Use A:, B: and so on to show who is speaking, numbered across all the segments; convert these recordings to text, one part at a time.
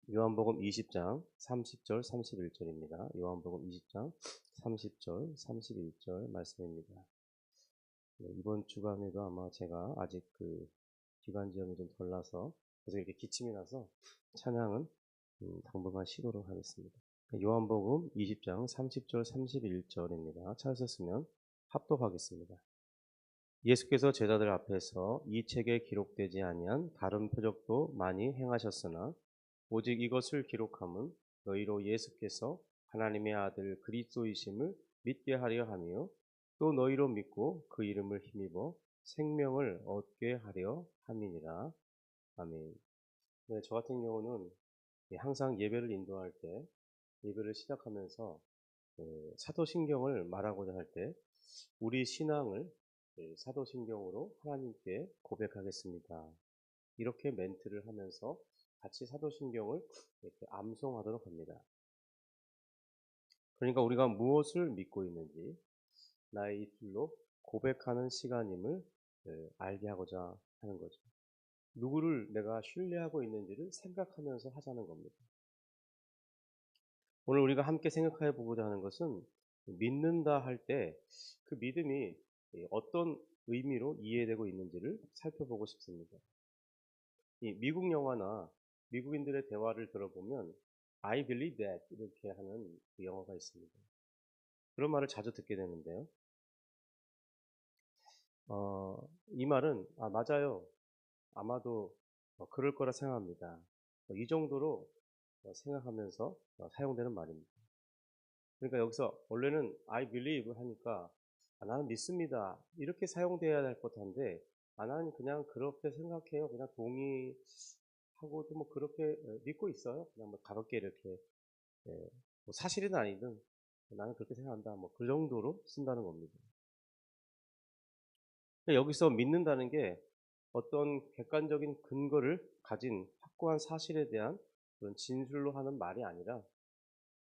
A: 요한복음 20장 30절 31절입니다. 요한복음 20장 30절 31절 말씀입니다. 네, 이번 주간에도 아마 제가 아직 기간지연이 좀 덜 나서 그래서 이렇게 기침이 나서 찬양은 당분간 쉬도록 하겠습니다. 요한복음 20장 30절 31절입니다. 찾으셨으면 합독하겠습니다. 예수께서 제자들 앞에서 이 책에 기록되지 아니한 다른 표적도 많이 행하셨으나 오직 이것을 기록함은 너희로 예수께서 하나님의 아들 그리스도이심을 믿게 하려 하며 또 너희로 믿고 그 이름을 힘입어 생명을 얻게 하려 함이니라. 아멘. 네, 저 같은 경우는 항상 예배를 인도할 때 예배를 시작하면서 사도신경을 말하고자 할 때 우리 신앙을 사도신경으로 하나님께 고백하겠습니다. 이렇게 멘트를 하면서 같이 사도신경을 이렇게 암송하도록 합니다. 그러니까 우리가 무엇을 믿고 있는지 나의 입술로 고백하는 시간임을 알게 하고자 하는 거죠. 누구를 내가 신뢰하고 있는지를 생각하면서 하자는 겁니다. 오늘 우리가 함께 생각해 보고자 하는 것은 믿는다 할 때 그 믿음이 어떤 의미로 이해되고 있는지를 살펴보고 싶습니다. 이 미국 영화나 미국인들의 대화를 들어보면 I believe that 이렇게 하는 그 영어가 있습니다. 그런 말을 자주 듣게 되는데요. 이 말은 맞아요. 아마도 그럴 거라 생각합니다. 이 정도로 생각하면서 사용되는 말입니다. 그러니까 여기서 원래는 I believe 하니까 나는 믿습니다. 이렇게 사용돼야 될 것 같은데 나는 그냥 그렇게 생각해요. 그냥 동의하고 뭐 그렇게 믿고 있어요. 그냥 뭐 가볍게 이렇게 뭐 사실은 아니든 나는 그렇게 생각한다. 뭐 그 정도로 쓴다는 겁니다. 여기서 믿는다는 게 어떤 객관적인 근거를 가진 확고한 사실에 대한 그런 진술로 하는 말이 아니라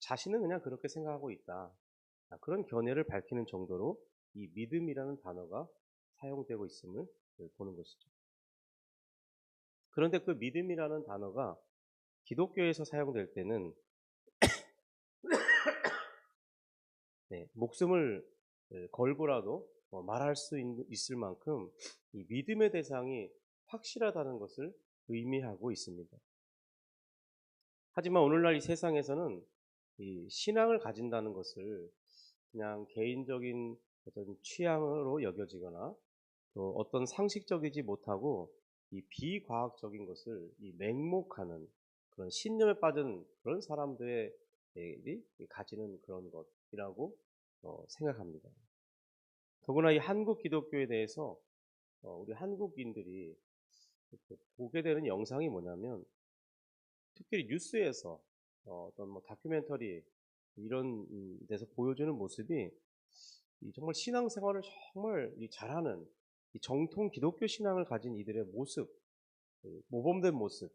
A: 자신은 그냥 그렇게 생각하고 있다. 그런 견해를 밝히는 정도로 이 믿음이라는 단어가 사용되고 있음을 보는 것이죠. 그런데 그 믿음이라는 단어가 기독교에서 사용될 때는 목숨을 걸고라도 말할 수 있을 만큼 이 믿음의 대상이 확실하다는 것을 의미하고 있습니다. 하지만 오늘날 이 세상에서는 이 신앙을 가진다는 것을 그냥 개인적인 어떤 취향으로 여겨지거나 또 어떤 상식적이지 못하고 이 비과학적인 것을 이 맹목하는 그런 신념에 빠진 그런 사람들이 가지는 그런 것이라고 생각합니다. 더구나 이 한국 기독교에 대해서 우리 한국인들이 보게 되는 영상이 뭐냐면 특별히 뉴스에서 어떤 뭐 다큐멘터리 이런 데서 보여주는 모습이 정말 신앙생활을 정말 잘하는 이 정통 기독교 신앙을 가진 이들의 모습, 모범된 모습,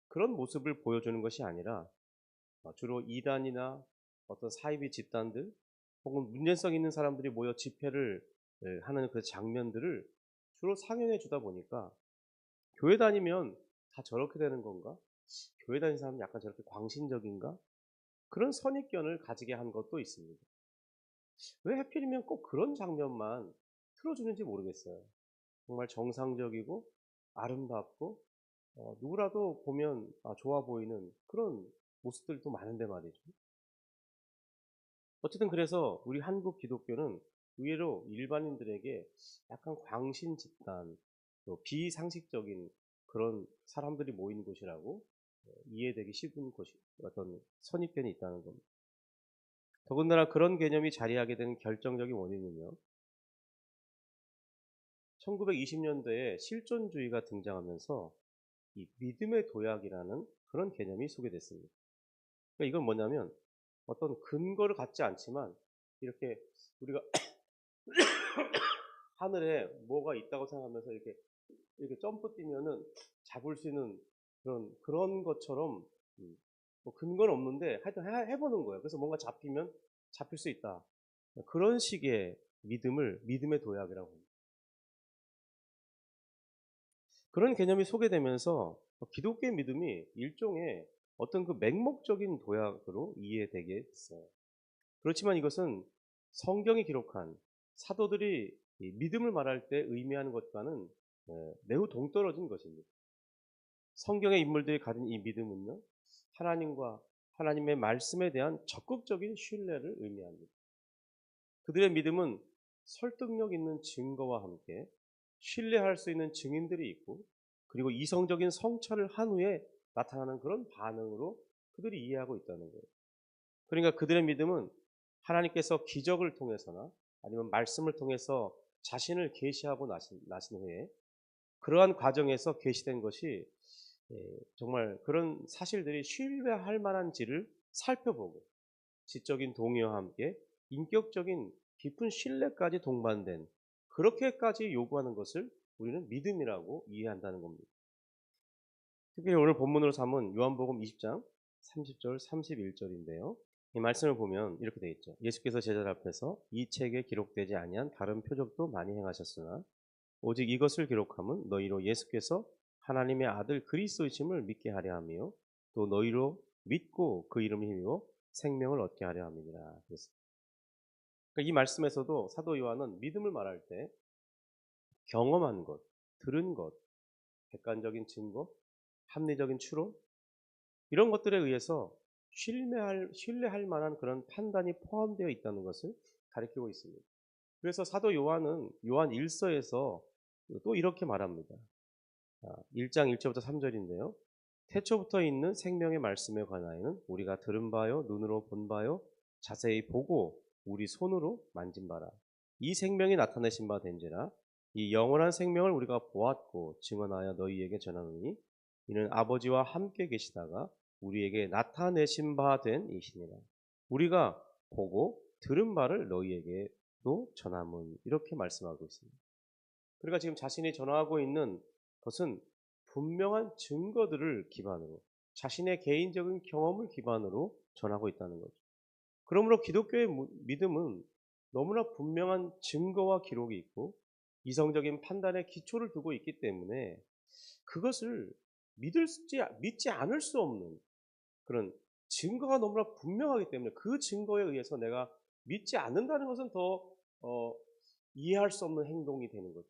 A: 그런 모습을 보여주는 것이 아니라 주로 이단이나 어떤 사이비 집단들 혹은 문제성 있는 사람들이 모여 집회를 하는 그 장면들을 주로 상영해 주다 보니까 교회 다니면 다 저렇게 되는 건가? 교회 다니는 사람은 약간 저렇게 광신적인가? 그런 선입견을 가지게 한 것도 있습니다. 왜 하필이면 꼭 그런 장면만 틀어주는지 모르겠어요. 정말 정상적이고 아름답고 누구라도 보면 좋아 보이는 그런 모습들도 많은데 말이죠. 어쨌든 그래서 우리 한국 기독교는 의외로 일반인들에게 약간 광신 집단, 또 비상식적인 그런 사람들이 모인 곳이라고 이해되기 쉬운 곳이 어떤 선입견이 있다는 겁니다. 더군다나 그런 개념이 자리하게 된 결정적인 원인은요. 1920년대에 실존주의가 등장하면서 이 믿음의 도약이라는 그런 개념이 소개됐습니다. 그러니까 이건 뭐냐면 어떤 근거를 갖지 않지만 이렇게 우리가 하늘에 뭐가 있다고 생각하면서 이렇게 점프 뛰면은 잡을 수 있는 그런 것처럼 뭐 근거는 없는데 하여튼 해보는 거예요. 그래서 뭔가 잡히면 잡힐 수 있다. 그런 식의 믿음의 도약이라고 합니다. 그런 개념이 소개되면서 기독교의 믿음이 일종의 어떤 그 맹목적인 도약으로 이해되게 됐어요. 그렇지만 이것은 성경이 기록한 사도들이 이 믿음을 말할 때 의미하는 것과는 매우 동떨어진 것입니다. 성경의 인물들이 가진 이 믿음은요, 하나님과 하나님의 말씀에 대한 적극적인 신뢰를 의미합니다. 그들의 믿음은 설득력 있는 증거와 함께 신뢰할 수 있는 증인들이 있고, 그리고 이성적인 성찰을 한 후에 나타나는 그런 반응으로 그들이 이해하고 있다는 거예요. 그러니까 그들의 믿음은 하나님께서 기적을 통해서나 아니면 말씀을 통해서 자신을 계시하고 나신 후에 그러한 과정에서 계시된 것이 정말 그런 사실들이 신뢰할 만한지를 살펴보고, 지적인 동의와 함께 인격적인 깊은 신뢰까지 동반된, 그렇게까지 요구하는 것을 우리는 믿음이라고 이해한다는 겁니다. 특별히 오늘 본문으로 삼은 요한복음 20장 30절 31절인데요. 이 말씀을 보면 이렇게 되어 있죠. 예수께서 제자들 앞에서 이 책에 기록되지 아니한 다른 표적도 많이 행하셨으나 오직 이것을 기록함은 너희로 예수께서 하나님의 아들 그리스도이심을 믿게 하려 하며 또 너희로 믿고 그 이름을 힘입어 생명을 얻게 하려 함이니라. 그러니까 이 말씀에서도 사도 요한은 믿음을 말할 때 경험한 것, 들은 것, 객관적인 증거, 합리적인 추론, 이런 것들에 의해서 신뢰할 만한 그런 판단이 포함되어 있다는 것을 가리키고 있습니다. 그래서 사도 요한은 요한 1서에서 또 이렇게 말합니다. 1장 1절부터 3절인데요. 태초부터 있는 생명의 말씀에 관하여는 우리가 들은 바요, 눈으로 본 바요, 자세히 보고 우리 손으로 만진 바라. 이 생명이 나타내신 바 된지라. 이 영원한 생명을 우리가 보았고 증언하여 너희에게 전하노니 이는 아버지와 함께 계시다가 우리에게 나타내신 바 된 이시니라. 우리가 보고 들은 바를 너희에게도 전함은, 이렇게 말씀하고 있습니다. 그러니까 지금 자신이 전하고 있는 것은 분명한 증거들을 기반으로, 자신의 개인적인 경험을 기반으로 전하고 있다는 거죠. 그러므로 기독교의 믿음은 너무나 분명한 증거와 기록이 있고 이성적인 판단의 기초를 두고 있기 때문에 그것을 믿지 않을 수 없는 그런 증거가 너무나 분명하기 때문에, 그 증거에 의해서 내가 믿지 않는다는 것은 더 이해할 수 없는 행동이 되는 거죠.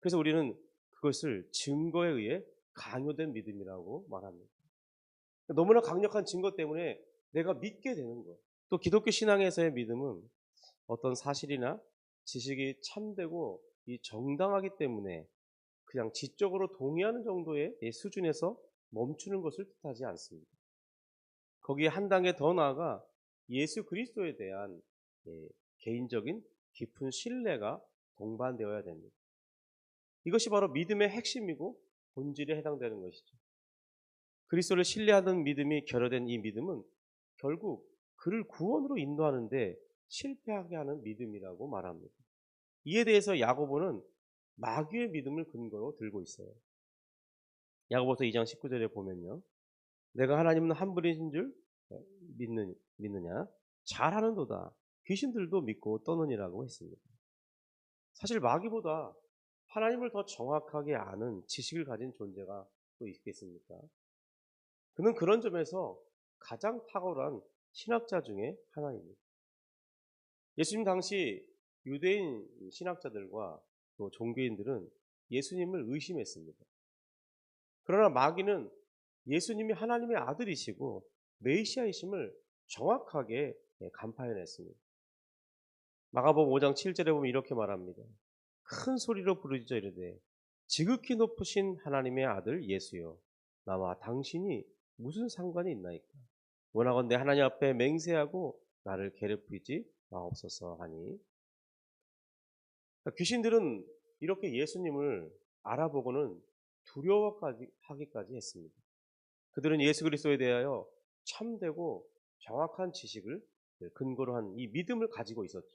A: 그래서 우리는 그것을 증거에 의해 강요된 믿음이라고 말합니다. 너무나 강력한 증거 때문에 내가 믿게 되는 거예요. 또 기독교 신앙에서의 믿음은 어떤 사실이나 지식이 참되고 이 정당하기 때문에 그냥 지적으로 동의하는 정도의 수준에서 멈추는 것을 뜻하지 않습니다. 거기에 한 단계 더 나아가 예수 그리스도에 대한 개인적인 깊은 신뢰가 동반되어야 됩니다. 이것이 바로 믿음의 핵심이고 본질에 해당되는 것이죠. 그리스도를 신뢰하는 믿음이 결여된 이 믿음은 결국 그를 구원으로 인도하는데 실패하게 하는 믿음이라고 말합니다. 이에 대해서 야고보는 마귀의 믿음을 근거로 들고 있어요. 야고보서 2장 19절에 보면요. 내가 하나님은 한 분이신 줄 믿느냐? 잘하는도다. 귀신들도 믿고 떠느니라고 했습니다. 사실 마귀보다 하나님을 더 정확하게 아는 지식을 가진 존재가 또 있겠습니까? 그는 그런 점에서 가장 탁월한 신학자 중에 하나입니다. 예수님 당시 유대인 신학자들과 또 종교인들은 예수님을 의심했습니다. 그러나 마귀는 예수님이 하나님의 아들이시고 메시아이심을 정확하게 간파해냈습니다. 마가복음 5장 7절에 보면 이렇게 말합니다. 큰 소리로 부르짖어 이르되 지극히 높으신 하나님의 아들 예수여, 나와 당신이 무슨 상관이 있나이까? 원하건대 하나님 앞에 맹세하고 나를 괴롭히지 마옵소서 하니. 귀신들은 이렇게 예수님을 알아보고는 두려워하기까지 했습니다. 그들은 예수 그리스도에 대하여 참되고 정확한 지식을 근거로 한 이 믿음을 가지고 있었죠.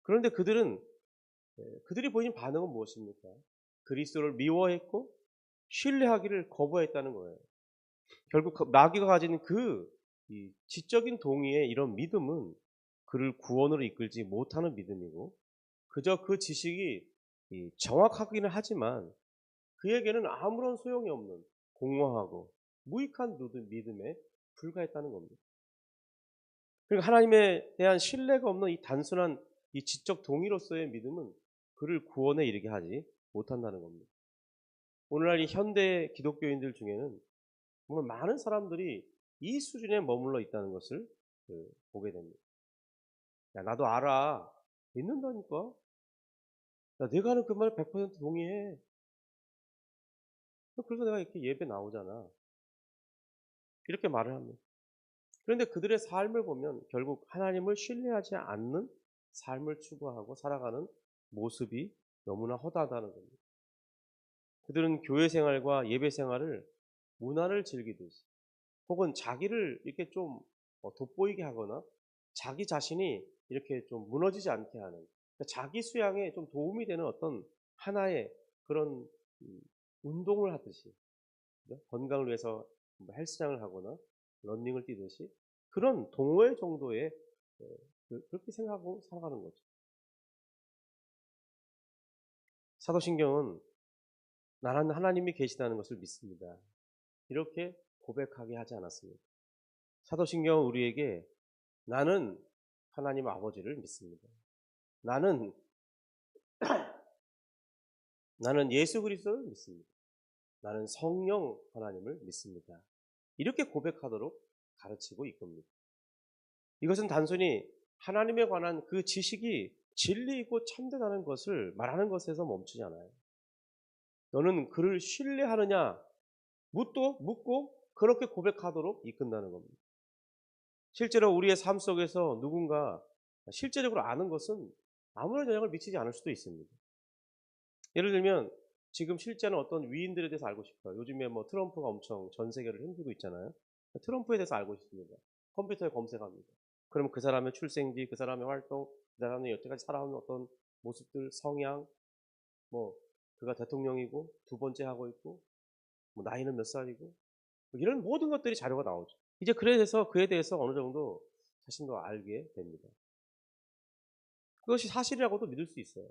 A: 그런데 그들이 보인 반응은 무엇입니까? 그리스도를 미워했고 신뢰하기를 거부했다는 거예요. 결국 마귀가 가진 이 지적인 동의의 이런 믿음은 그를 구원으로 이끌지 못하는 믿음이고, 그저 그 지식이 정확하기는 하지만 그에게는 아무런 소용이 없는 공허하고 무익한 믿음에 불과했다는 겁니다. 그러니까 하나님에 대한 신뢰가 없는 이 단순한 이 지적 동의로서의 믿음은 그를 구원에 이르게 하지 못한다는 겁니다. 오늘날 이 현대 기독교인들 중에는 정말 많은 사람들이 이 수준에 머물러 있다는 것을 보게 됩니다. 야, 나도 알아. 믿는다니까. 야, 내가 하는 그 말 100% 동의해. 그래서 내가 이렇게 예배 나오잖아. 이렇게 말을 합니다. 그런데 그들의 삶을 보면 결국 하나님을 신뢰하지 않는 삶을 추구하고 살아가는 모습이 너무나 허다하다는 겁니다. 그들은 교회 생활과 예배 생활을 문화를 즐기듯이 혹은 자기를 이렇게 좀 돋보이게 하거나 자기 자신이 이렇게 좀 무너지지 않게 하는, 그러니까 자기 수양에 좀 도움이 되는 어떤 하나의 그런 운동을 하듯이, 그죠? 건강을 위해서 뭐 헬스장을 하거나 러닝을 뛰듯이 그런 동호회 정도의 그렇게 생각하고 살아가는 거죠. 사도신경은 나는 하나님이 계시다는 것을 믿습니다. 이렇게 고백하게 하지 않았습니다. 사도신경은 우리에게 나는 하나님 아버지를 믿습니다. 나는 예수 그리스도를 믿습니다. 나는 성령 하나님을 믿습니다. 이렇게 고백하도록 가르치고 있겁니다. 이것은 단순히 하나님에 관한 그 지식이 진리이고 참되다는 것을 말하는 것에서 멈추지 않아요. 너는 그를 신뢰하느냐 묻고 그렇게 고백하도록 이끈다는 겁니다. 실제로 우리의 삶 속에서 누군가 실제적으로 아는 것은 아무런 영향을 미치지 않을 수도 있습니다. 예를 들면 지금 실제는 어떤 위인들에 대해서 알고 싶어요. 요즘에 뭐 트럼프가 엄청 전 세계를 흔들고 있잖아요. 트럼프에 대해서 알고 싶습니다. 컴퓨터에 검색합니다. 그러면 그 사람의 출생지, 그 사람의 활동, 그 사람의 여태까지 살아온 어떤 모습들, 성향, 뭐 그가 대통령이고 두 번째 하고 있고 뭐 나이는 몇 살이고 뭐 이런 모든 것들이 자료가 나오죠. 이제 그래서 그에 대해서 어느 정도 자신도 알게 됩니다. 그것이 사실이라고도 믿을 수 있어요.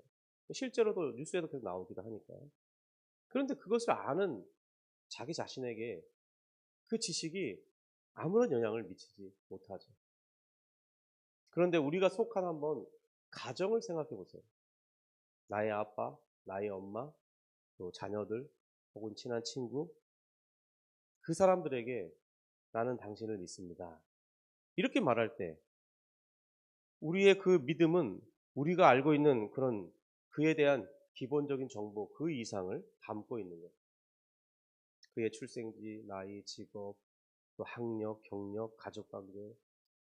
A: 실제로도 뉴스에도 계속 나오기도 하니까요. 그런데 그것을 아는 자기 자신에게 그 지식이 아무런 영향을 미치지 못하죠. 그런데 우리가 속한 한번 가정을 생각해 보세요. 나의 아빠, 나의 엄마, 또 자녀들, 혹은 친한 친구, 그 사람들에게 나는 당신을 믿습니다. 이렇게 말할 때 우리의 그 믿음은 우리가 알고 있는 그런 그에 대한 기본적인 정보 그 이상을 담고 있는 거예요. 그의 출생지, 나이, 직업, 또 학력, 경력, 가족관계,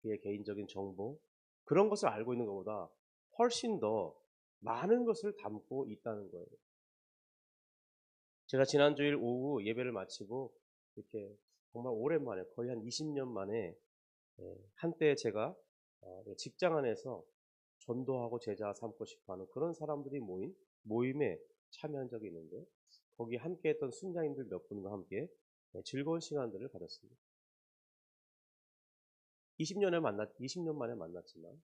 A: 그의 개인적인 정보 그런 것을 알고 있는 것보다 훨씬 더 많은 것을 담고 있다는 거예요. 제가 지난주일 오후 예배를 마치고 이렇게 정말 오랜만에 거의 한 20년 만에 한때 제가 직장 안에서 전도하고 제자 삼고 싶어하는 그런 사람들이 모인 모임에 참여한 적이 있는데 거기 함께했던 순장님들 몇 분과 함께 즐거운 시간들을 가졌습니다. 20년 만에 만났지만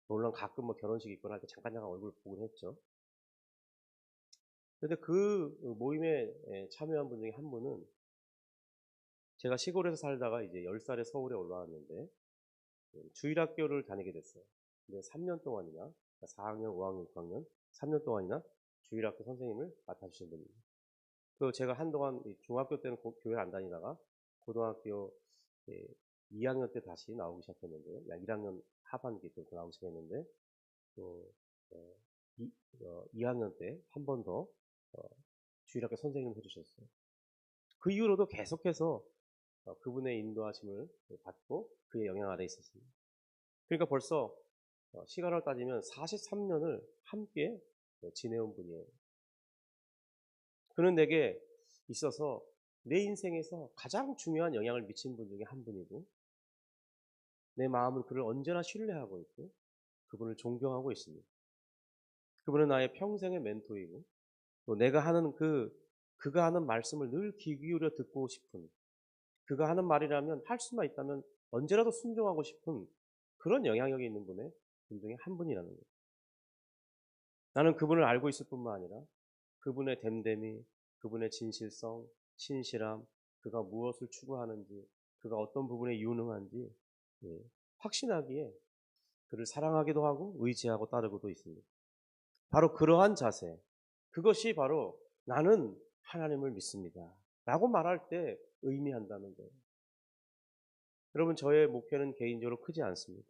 A: 물론 가끔 뭐 결혼식 있거나 할 때 잠깐 얼굴 보곤 했죠. 그런데 그 모임에 참여한 분 중에 한 분은 제가 시골에서 살다가 이제 10살에 서울에 올라왔는데 주일학교를 다니게 됐어요. 근데 3년 동안이나 4학년, 5학년, 6학년 3년 동안이나 주일학교 선생님을 맡아주신 분입니다. 그 제가 한동안 중학교 때는 교회를 안 다니다가 고등학교 2학년 때 다시 나오기 시작했는데요. 1학년 하반기 때 나오기 시작했는데 또 2학년 때 한 번 더 주일학교 선생님을 해주셨어요. 그 이후로도 계속해서 그분의 인도하심을 받고 그의 영향 아래 있었습니다. 그러니까 벌써 시간을 따지면 43년을 함께 지내온 분이에요. 그는 내게 있어서 내 인생에서 가장 중요한 영향을 미친 분 중에 한 분이고 내 마음은 그를 언제나 신뢰하고 있고 그분을 존경하고 있습니다. 그분은 나의 평생의 멘토이고 또 내가 하는 그가 하는 말씀을 늘 귀 기울여 듣고 싶은 그가 하는 말이라면 할 수만 있다면 언제라도 순종하고 싶은 그런 영향력이 있는 분 중에 한 분이라는 거예요. 나는 그분을 알고 있을 뿐만 아니라 그분의 됨됨이, 그분의 진실성, 신실함, 그가 무엇을 추구하는지, 그가 어떤 부분에 유능한지 확신하기에 그를 사랑하기도 하고 의지하고 따르고도 있습니다. 바로 그러한 자세, 그것이 바로 나는 하나님을 믿습니다 라고 말할 때 의미한다는 거예요. 여러분, 저의 목표는 개인적으로 크지 않습니다.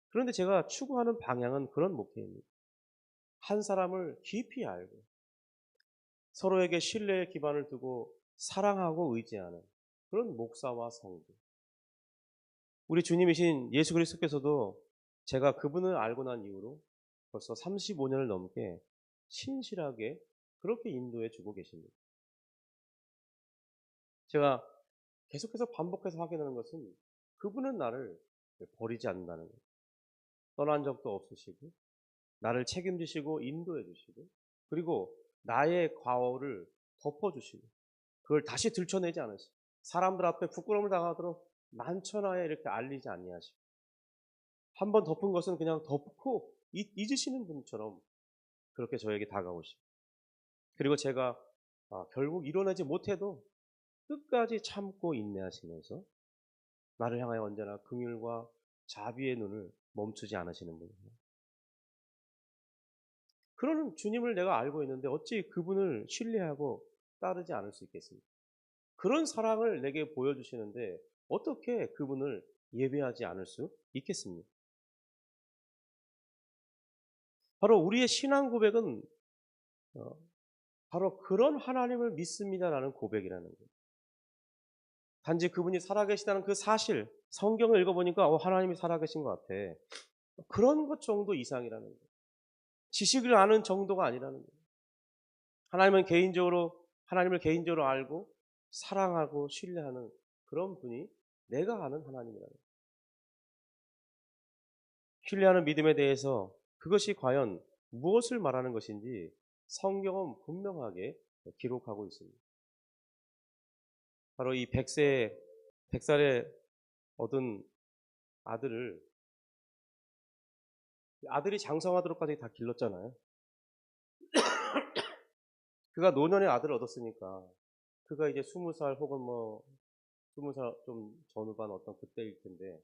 A: 그런데 제가 추구하는 방향은 그런 목표입니다. 한 사람을 깊이 알고 서로에게 신뢰의 기반을 두고 사랑하고 의지하는 그런 목사와 성도. 우리 주님이신 예수 그리스도께서도 제가 그분을 알고 난 이후로 벌써 35년을 넘게 신실하게 그렇게 인도해 주고 계십니다. 제가 계속해서 반복해서 확인하는 것은 그분은 나를 버리지 않는다는 거예요. 떠난 적도 없으시고 나를 책임지시고 인도해 주시고 그리고 나의 과오를 덮어주시고 그걸 다시 들춰내지 않으시고 사람들 앞에 부끄러움을 당하도록 만천하에 이렇게 알리지 아니하시고 한 번 덮은 것은 그냥 덮고 잊으시는 분처럼 그렇게 저에게 다가오시고 그리고 제가 결국 이뤄내지 못해도 끝까지 참고 인내하시면서 나를 향하여 언제나 긍휼과 자비의 눈을 멈추지 않으시는 분이에요. 그러는 주님을 내가 알고 있는데 어찌 그분을 신뢰하고 따르지 않을 수 있겠습니까? 그런 사랑을 내게 보여주시는데 어떻게 그분을 예배하지 않을 수 있겠습니까? 바로 우리의 신앙 고백은 바로 그런 하나님을 믿습니다라는 고백이라는 거예요. 단지 그분이 살아계시다는 그 사실, 성경을 읽어보니까 하나님이 살아계신 것 같아. 그런 것 정도 이상이라는 거예요. 지식을 아는 정도가 아니라는 거예요. 하나님을 개인적으로 알고 사랑하고 신뢰하는 그런 분이 내가 아는 하나님이라는 거예요. 신뢰하는 믿음에 대해서 그것이 과연 무엇을 말하는 것인지 성경은 분명하게 기록하고 있습니다. 바로 이 100살에 얻은 아들이 장성하도록까지 다 길렀잖아요. 그가 노년의 아들을 얻었으니까 그가 이제 20살 혹은 20살 좀 전후반 어떤 그때일 텐데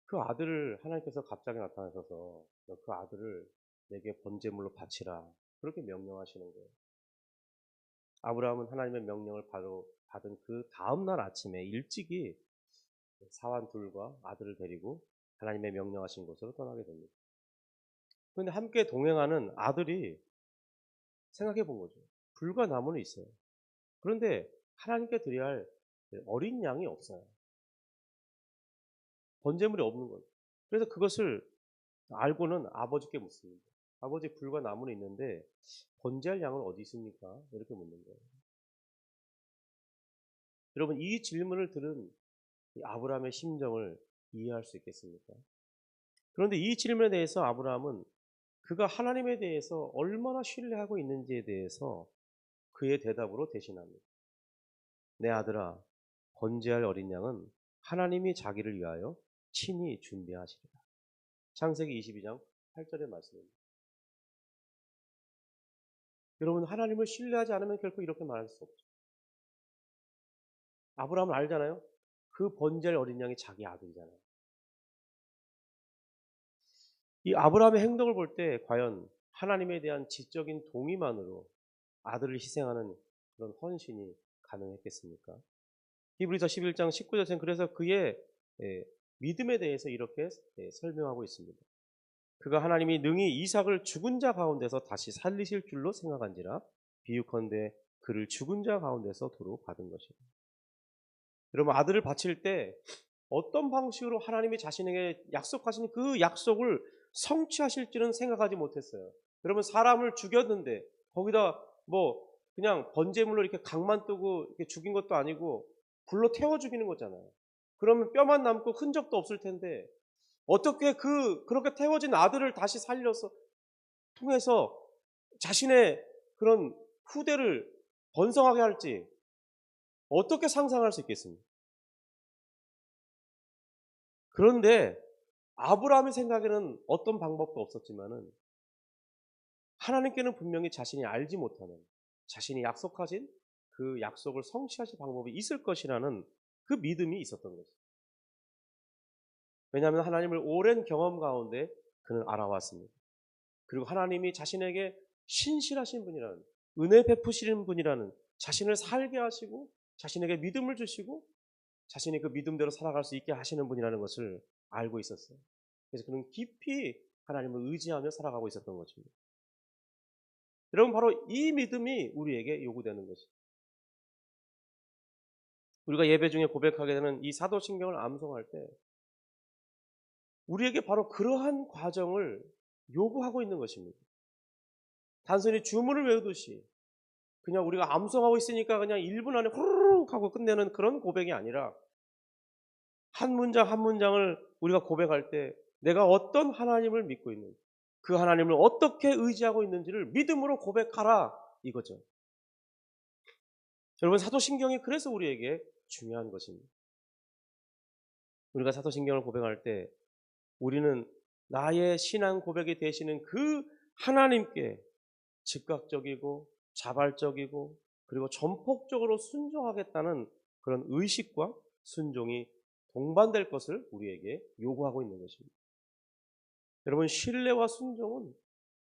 A: 그 아들을 하나님께서 갑자기 나타나셔서 그 아들을 내게 번제물로 바치라 그렇게 명령하시는 거예요. 아브라함은 하나님의 명령을 바로 받은 그 다음날 아침에 일찍이 사환 둘과 아들을 데리고 하나님의 명령하신 곳으로 떠나게 됩니다. 그런데 함께 동행하는 아들이 생각해 본 거죠. 불과 나무는 있어요. 그런데 하나님께 드려야 할 어린 양이 없어요. 번제물이 없는 거예요. 그래서 그것을 알고는 아버지께 묻습니다. 아버지, 불과 나무는 있는데 번제할 양은 어디 있습니까? 이렇게 묻는 거예요. 여러분, 이 질문을 들은 아브라함의 심정을 이해할 수 있겠습니까? 그런데 이 질문에 대해서 아브라함은 그가 하나님에 대해서 얼마나 신뢰하고 있는지에 대해서 그의 대답으로 대신합니다. 내 아들아, 번제할 어린 양은 하나님이 자기를 위하여 친히 준비하시리라. 창세기 22장 8절의 말씀입니다. 여러분, 하나님을 신뢰하지 않으면 결코 이렇게 말할 수 없죠. 아브라함은 알잖아요. 그 번제할 어린 양이 자기 아들이잖아요. 이 아브라함의 행동을 볼 때 과연 하나님에 대한 지적인 동의만으로 아들을 희생하는 그런 헌신이 가능했겠습니까? 히브리서 11장 19절에는 그래서 그의 믿음에 대해서 이렇게 설명하고 있습니다. 그가 하나님이 능히 이삭을 죽은 자 가운데서 다시 살리실 줄로 생각한지라 비유컨대 그를 죽은 자 가운데서 도로 받은 것이다. 여러분, 아들을 바칠 때 어떤 방식으로 하나님이 자신에게 약속하신 그 약속을 성취하실지는 생각하지 못했어요. 여러분, 사람을 죽였는데 거기다 그냥 번제물로 이렇게 각만 뜨고 이렇게 죽인 것도 아니고 불로 태워 죽이는 거잖아요. 그러면 뼈만 남고 흔적도 없을 텐데 어떻게 그렇게 태워진 아들을 다시 살려서 통해서 자신의 그런 후대를 번성하게 할지 어떻게 상상할 수 있겠습니까? 그런데 아브라함의 생각에는 어떤 방법도 없었지만은 하나님께는 분명히 자신이 알지 못하는 자신이 약속하신 그 약속을 성취하실 방법이 있을 것이라는 그 믿음이 있었던 거죠. 왜냐하면 하나님을 오랜 경험 가운데 그는 알아왔습니다. 그리고 하나님이 자신에게 신실하신 분이라는, 은혜 베푸시는 분이라는, 자신을 살게 하시고 자신에게 믿음을 주시고 자신이 그 믿음대로 살아갈 수 있게 하시는 분이라는 것을 알고 있었어요. 그래서 그는 깊이 하나님을 의지하며 살아가고 있었던 것입니다. 여러분, 바로 이 믿음이 우리에게 요구되는 것이죠. 우리가 예배 중에 고백하게 되는 이 사도신경을 암송할 때 우리에게 바로 그러한 과정을 요구하고 있는 것입니다. 단순히 주문을 외우듯이 그냥 우리가 암송하고 있으니까 그냥 1분 안에 후루룩 하고 끝내는 그런 고백이 아니라 한 문장 한 문장을 우리가 고백할 때 내가 어떤 하나님을 믿고 있는지, 그 하나님을 어떻게 의지하고 있는지를 믿음으로 고백하라, 이거죠. 여러분, 사도신경이 그래서 우리에게 중요한 것입니다. 우리가 사도신경을 고백할 때 우리는 나의 신앙 고백이 되시는 그 하나님께 즉각적이고 자발적이고 그리고 전폭적으로 순종하겠다는 그런 의식과 순종이 동반될 것을 우리에게 요구하고 있는 것입니다. 여러분, 신뢰와 순종은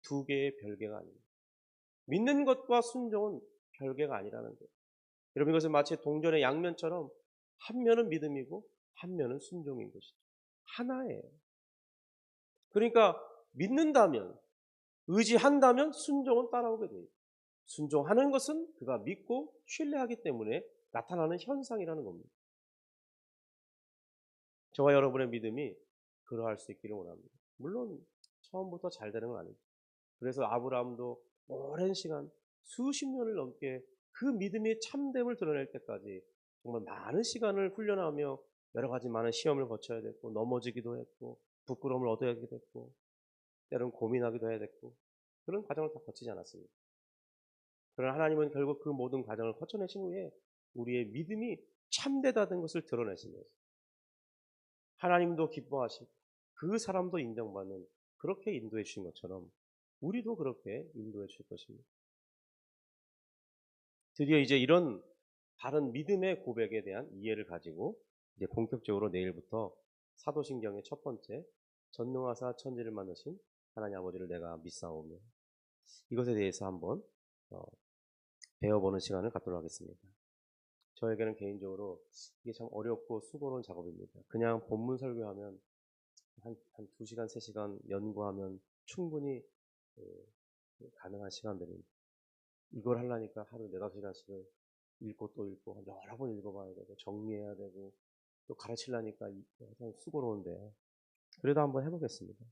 A: 두 개의 별개가 아닙니다. 믿는 것과 순종은 별개가 아니라는 거예요. 여러분, 이것은 마치 동전의 양면처럼 한 면은 믿음이고 한 면은 순종인 것이죠. 하나예요. 그러니까 믿는다면, 의지한다면 순종은 따라오게 돼요. 순종하는 것은 그가 믿고 신뢰하기 때문에 나타나는 현상이라는 겁니다. 저와 여러분의 믿음이 그러할 수 있기를 원합니다. 물론 처음부터 잘 되는 건 아니죠. 그래서 아브라함도 오랜 시간, 수십 년을 넘게 그 믿음의 참됨을 드러낼 때까지 정말 많은 시간을 훈련하며 여러 가지 많은 시험을 거쳐야 됐고, 넘어지기도 했고, 부끄러움을 얻어야 됐고, 때로는 고민하기도 해야 됐고, 그런 과정을 다 거치지 않았습니다. 그러나 하나님은 결국 그 모든 과정을 거쳐내신 후에 우리의 믿음이 참되다는 것을 드러내신 거죠. 하나님도 기뻐하시고 그 사람도 인정받는, 그렇게 인도해 주신 것처럼 우리도 그렇게 인도해 주실 것입니다. 드디어 이제 이런 바른 믿음의 고백에 대한 이해를 가지고 이제 본격적으로 내일부터 사도신경의 첫 번째, 전능하사 천지를 만드신 하나님 아버지를 내가 믿사오며, 이것에 대해서 한번 배워보는 시간을 갖도록 하겠습니다. 저에게는 개인적으로 이게 참 어렵고 수고로운 작업입니다. 그냥 본문 설교하면 한 2시간, 3시간 연구하면 충분히 가능한 시간들입니다. 이걸 하려니까 하루 4-5시간씩을 읽고 또 읽고 여러 번 읽어봐야 되고 정리해야 되고 또 가르치려니까 참 수고로운데, 그래도 한번 해보겠습니다.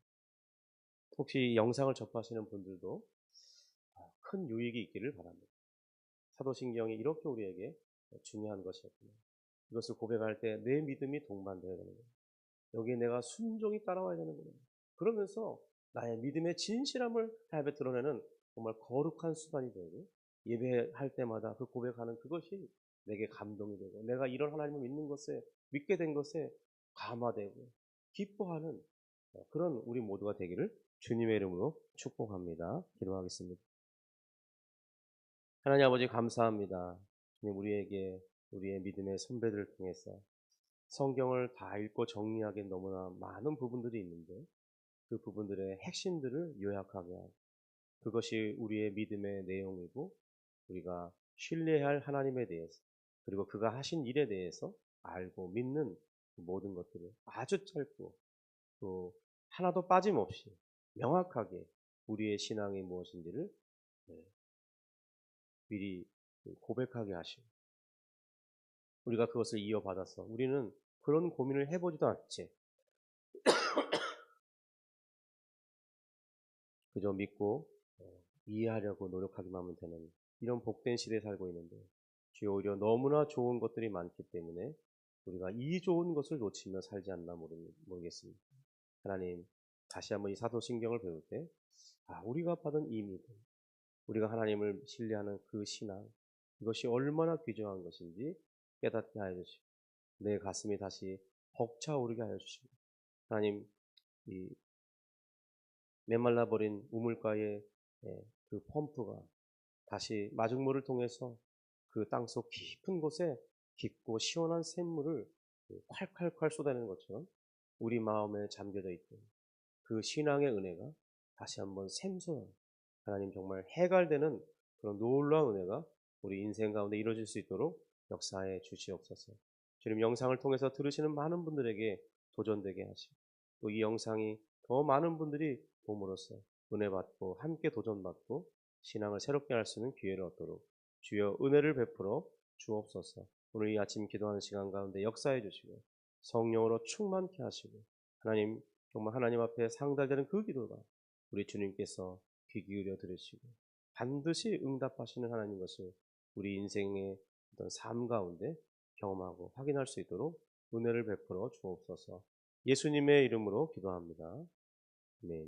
A: 혹시 영상을 접하시는 분들도 큰 유익이 있기를 바랍니다. 사도신경이 이렇게 우리에게 중요한 것이었구나. 이것을 고백할 때 내 믿음이 동반되어야 되는 거예요. 여기에 내가 순종이 따라와야 되는구나. 그러면서 나의 믿음의 진실함을 하나님께 드러내는 정말 거룩한 수단이 되고, 예배할 때마다 그 고백하는 그것이 내게 감동이 되고 내가 이런 하나님을 믿는 것에, 믿게 된 것에 감화되고 기뻐하는 그런 우리 모두가 되기를 주님의 이름으로 축복합니다. 기도하겠습니다. 하나님 아버지, 감사합니다. 주님, 우리에게 우리의 믿음의 선배들을 통해서 성경을 다 읽고 정리하기엔 너무나 많은 부분들이 있는데 그 부분들의 핵심들을 요약하게 하고, 그것이 우리의 믿음의 내용이고 우리가 신뢰할 하나님에 대해서, 그리고 그가 하신 일에 대해서 알고 믿는 그 모든 것들을 아주 짧고 또 하나도 빠짐없이 명확하게 우리의 신앙이 무엇인지를 미리 고백하게 하시고, 우리가 그것을 이어받아서 우리는 그런 고민을 해보지도 않지, 그저 믿고 이해하려고 노력하기만 하면 되는 이런 복된 시대에 살고 있는데, 주여 오히려 너무나 좋은 것들이 많기 때문에 우리가 이 좋은 것을 놓치며 살지 않나 모르겠습니다. 하나님, 다시 한번 이 사도신경을 배울 때 우리가 받은 이 믿음, 우리가 하나님을 신뢰하는 그 신앙, 이것이 얼마나 귀중한 것인지 깨닫게 하여 주시고 내 가슴이 다시 벅차오르게 하여 주시고, 하나님, 이 메말라버린 우물가의 그 펌프가 다시 마중물을 통해서 그 땅속 깊은 곳에 깊고 시원한 샘물을 콸콸콸 쏟아내는 것처럼 우리 마음에 잠겨져 있던 그 신앙의 은혜가 다시 한번 샘솟아 하나님 정말 해갈되는 그런 놀라운 은혜가 우리 인생 가운데 이루어질 수 있도록 역사해 주시옵소서. 주님, 영상을 통해서 들으시는 많은 분들에게 도전되게 하시고 또 이 영상이 더 많은 분들이 봄으로써 은혜 받고 함께 도전받고 신앙을 새롭게 할 수 있는 기회를 얻도록 주여 은혜를 베풀어 주옵소서. 오늘 이 아침 기도하는 시간 가운데 역사해 주시고 성령으로 충만케 하시고 하나님 정말 하나님 앞에 상달되는 그 기도가 우리 주님께서 귀 기울여 들으시고 반드시 응답하시는 하나님 것을 우리 인생의 어떤 삶 가운데 경험하고 확인할 수 있도록 은혜를 베풀어 주옵소서. 예수님의 이름으로 기도합니다. 아멘.